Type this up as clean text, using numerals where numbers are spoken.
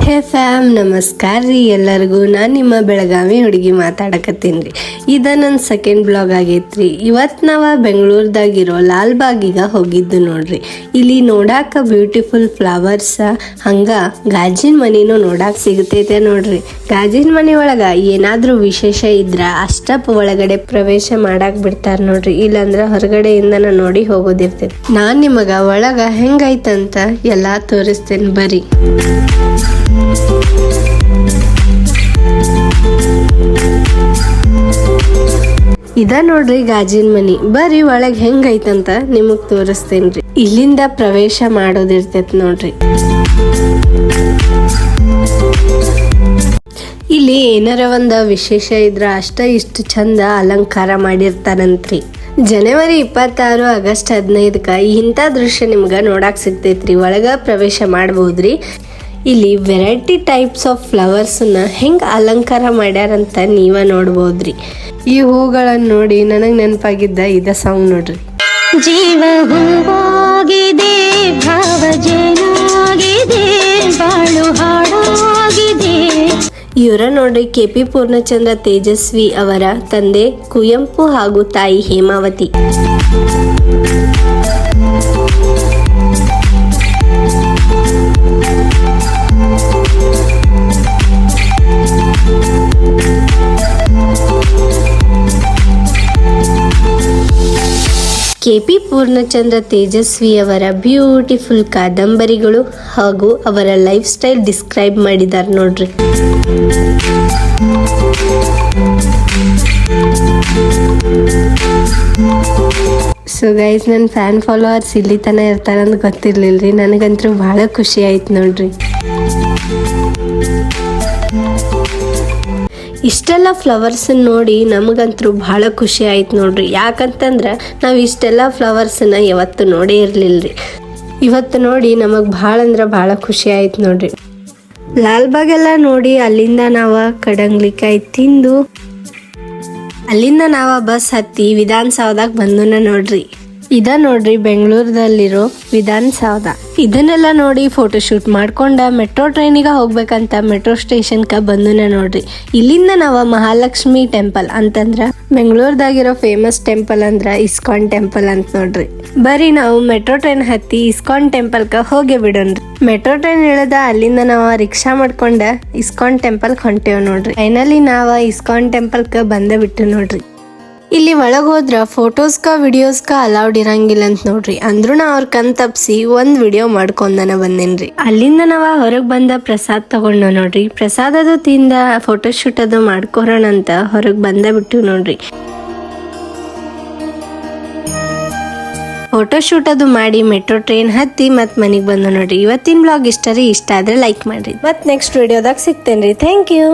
ಹೇ fam, ನಮಸ್ಕಾರ ರೀ ಎಲ್ಲರಿಗೂ. ನಾನು ನಿಮ್ಮ ಬೆಳಗಾವಿ ಹುಡುಗಿ ಮಾತಾಡಕತ್ತೀನಿ ರೀ. ಇದು ನನ್ನ ಸೆಕೆಂಡ್ ಬ್ಲಾಗ್ ಆಗೈತ್ರಿ. ಇವತ್ತು ನಾವು ಬೆಂಗಳೂರದಾಗಿರೋ ಲಾಲ್ಬಾಗಿಗೆ ಹೋಗಿದ್ದು ನೋಡ್ರಿ. ಇಲ್ಲಿ ನೋಡಾಕ ಬ್ಯೂಟಿಫುಲ್ ಫ್ಲವರ್ಸ್, ಹಂಗ ಗಾಜಿನ ಮನಿನೂ ನೋಡಾಕ ಸಿಗ್ತೈತೆ ನೋಡ್ರಿ. ಗಾಜಿನ ಮನೆ ಒಳಗೆ ಏನಾದರೂ ವಿಶೇಷ ಇದ್ರ ಅಷ್ಟಪ್ ಒಳಗಡೆ ಪ್ರವೇಶ ಮಾಡಾಕ್ ಬಿಡ್ತಾರ ನೋಡ್ರಿ. ಇಲ್ಲಾಂದ್ರೆ ಹೊರಗಡೆಯಿಂದ ನೋಡಿ ಹೋಗೋದಿರ್ತೈತಿ. ನಾನು ನಿಮಗೆ ಒಳಗೆ ಹೆಂಗೈತಂತ ಎಲ್ಲ ತೋರಿಸ್ತೇನೆ ಬರ್ರಿ. ಇದ ನೋಡ್ರಿ ಗಾಜಿನ ಮನಿ. ಬರ್ರಿ ಒಳಗ್ ಹೆಂಗೈತಂತ ನಿಮಗ್ ತೋರಿಸ್ತೇನ್ರಿ. ಇಲ್ಲಿಂದ ಪ್ರವೇಶ ಮಾಡೋದಿರ್ತೈತಿ ನೋಡ್ರಿ. ಇಲ್ಲಿ ಏನಾರ ಒಂದ ವಿಶೇಷ ಇದ್ರ ಅಷ್ಟ ಇಷ್ಟು ಚಂದ ಅಲಂಕಾರ ಮಾಡಿರ್ತಾರಂತ್ರಿ. ಜನವರಿ 26 ಆಗಸ್ಟ್ 15ಕ ಇಂಥ ದೃಶ್ಯ ನಿಮ್ಗ ನೋಡಾಕ್ ಸಿಗ್ತೈತ್ರಿ. ಒಳಗ ಪ್ರವೇಶ ಮಾಡಬಹುದ್ರಿ. ಇಲ್ಲಿ ವೆರೈಟಿ ಟೈಪ್ಸ್ ಆಫ್ ಫ್ಲವರ್ಸ್ನ ಹೆಂಗೆ ಅಲಂಕಾರ ಮಾಡ್ಯಾರಂತ ನೀವ ನೋಡ್ಬೋದ್ರಿ. ಈ ಹೂಗಳನ್ನು ನೋಡಿ ನನಗೆ ನೆನಪಾಗಿದ್ದ ಇದ ಸಾಂಗ್ ನೋಡ್ರಿ. ಜೀವ ಹೂವಾಗಿದೆ, ಭಾವ ಜೇನಾಗಿದೆ, ಬಾಳು ಹಾಡಾಗಿದೆ. ಇವರ ನೋಡ್ರಿ KP ಪೂರ್ಣಚಂದ್ರ ತೇಜಸ್ವಿ ಅವರ ತಂದೆ ಕುವೆಂಪು ಹಾಗೂ ತಾಯಿ ಹೇಮಾವತಿ. KP ಪೂರ್ಣಚಂದ್ರ ತೇಜಸ್ವಿಯವರ ಬ್ಯೂಟಿಫುಲ್ ಕಾದಂಬರಿಗಳು ಹಾಗೂ ಅವರ ಲೈಫ್ ಸ್ಟೈಲ್ ಡಿಸ್ಕ್ರೈಬ್ ಮಾಡಿದ್ದಾರೆ ನೋಡ್ರಿ. ಸೊ ಗೈಸ್, ನನ್ನ ಫ್ಯಾನ್ ಫಾಲೋವರ್ಸ್ ಇಲ್ಲಿ ತನ ಇರ್ತಾರಂತ ಗೊತ್ತಿರ್ಲಿಲ್ರಿ. ನನಗಂತೂ ಬಹಳ ಖುಷಿ ಆಯ್ತು ನೋಡ್ರಿ. ಇಷ್ಟೆಲ್ಲ ಫ್ಲವರ್ಸ್ ನೋಡಿ ನಮಗಂತೂ ಬಹಳ ಖುಷಿ ಆಯ್ತು ನೋಡ್ರಿ. ಯಾಕಂತಂದ್ರೆ ನಾವು ಇಷ್ಟೆಲ್ಲ ಫ್ಲವರ್ಸನ್ನ ಯಾವತ್ತು ನೋಡೇ ಇರಲಿಲ್ಲರಿ. ಇವತ್ತು ನೋಡಿ ನಮಗೆ ಭಾಳ ಅಂದ್ರೆ ಭಾಳ ಖುಷಿ ಆಯ್ತು ನೋಡ್ರಿ. ಲಾಲ್ಬಾಗೆಲ್ಲ ನೋಡಿ ಅಲ್ಲಿಂದ ನಾವು ಕಡಂಗ್ಲಿಕಾಯಿ ತಿಂದು ಅಲ್ಲಿಂದ ನಾವು ಬಸ್ ಹತ್ತಿ ವಿಧಾನಸೌಧಕ್ಕೆ ಬಂದನ ನೋಡ್ರಿ. ಇದ ನೋಡ್ರಿ ಬೆಂಗಳೂರದಲ್ಲಿರೋ ವಿಧಾನಸೌಧ. ಇದನ್ನೆಲ್ಲ ನೋಡಿ ಫೋಟೋ ಶೂಟ್ ಮಾಡ್ಕೊಂಡ ಮೆಟ್ರೋ ಟ್ರೈನಿಗೆ ಹೋಗ್ಬೇಕಂತ ಮೆಟ್ರೋ ಸ್ಟೇಷನ್ಕ ಬಂದನ ನೋಡ್ರಿ. ಇಲ್ಲಿಂದ ನಾವು ಮಹಾಲಕ್ಷ್ಮಿ ಟೆಂಪಲ್ ಅಂತಂದ್ರ ಬೆಂಗಳೂರದಾಗಿರೋ ಫೇಮಸ್ ಟೆಂಪಲ್ ಅಂದ್ರ ಇಸ್ಕಾನ್ ಟೆಂಪಲ್ ಅಂತ ನೋಡ್ರಿ. ಬರೀ ನಾವು ಮೆಟ್ರೋ ಟ್ರೈನ್ ಹತ್ತಿ ಇಸ್ಕಾನ್ ಟೆಂಪಲ್ಕ ಹೋಗಿ ಬಿಡೋಣ್ರಿ. ಮೆಟ್ರೋ ಟ್ರೈನ್ ಇಳಿದ ಅಲ್ಲಿಂದ ನಾವು ರಿಕ್ಷಾ ಮಾಡ್ಕೊಂಡ ಇಸ್ಕಾನ್ ಟೆಂಪಲ್ ಹೊಂಟೇವ್ ನೋಡ್ರಿ. ಫೈನಲಿ ನಾವು ಇಸ್ಕಾನ್ ಟೆಂಪಲ್ಕ ಬಂದ ಬಿಟ್ಟು ನೋಡ್ರಿ. ಇಲ್ಲಿ ಒಳಗೆ ಹೋದ್ರ ಫೋಟೋಸ್ಕ ವಿಡಿಯೋಸ್ಕ ಅಲೌಡ್ ಇರಂಗಿಲ್ಲ ಅಂತ ನೋಡ್ರಿ. ಅಂದ್ರೂ ನಾ ಅವ್ರ ಕಣ್ ತಪ್ಸಿ ಒಂದ್ ವಿಡಿಯೋ ಮಾಡ್ಕೊಂಡನ ಬಂದೇನ್ರಿ. ಅಲ್ಲಿಂದ ನಾವ ಹೊರಗ್ ಬಂದ ಪ್ರಸಾದ್ ತಗೊಂಡ ನೋಡ್ರಿ. ಪ್ರಸಾದ್ ಅದು ತಿಂದ ಫೋಟೋ ಶೂಟ್ ಅದು ಮಾಡ್ಕೊರೋಣ ಅಂತ ಹೊರಗ್ ಬಂದ ಬಿಟ್ಟು ನೋಡ್ರಿ. ಫೋಟೋ ಶೂಟ್ ಅದು ಮಾಡಿ ಮೆಟ್ರೋ ಟ್ರೈನ್ ಹತ್ತಿ ಮತ್ ಮನಿಗ್ ಬಂದು ನೋಡ್ರಿ. ಇವತ್ತಿನ ಬ್ಲಾಗ್ ಇಷ್ಟ ಆದ್ರೆ ಲೈಕ್ ಮಾಡ್ರಿ. ಮತ್ ನೆಕ್ಸ್ಟ್ ವಿಡಿಯೋದಾಗ ಸಿಗ್ತೇನ್ರಿ. Thank you.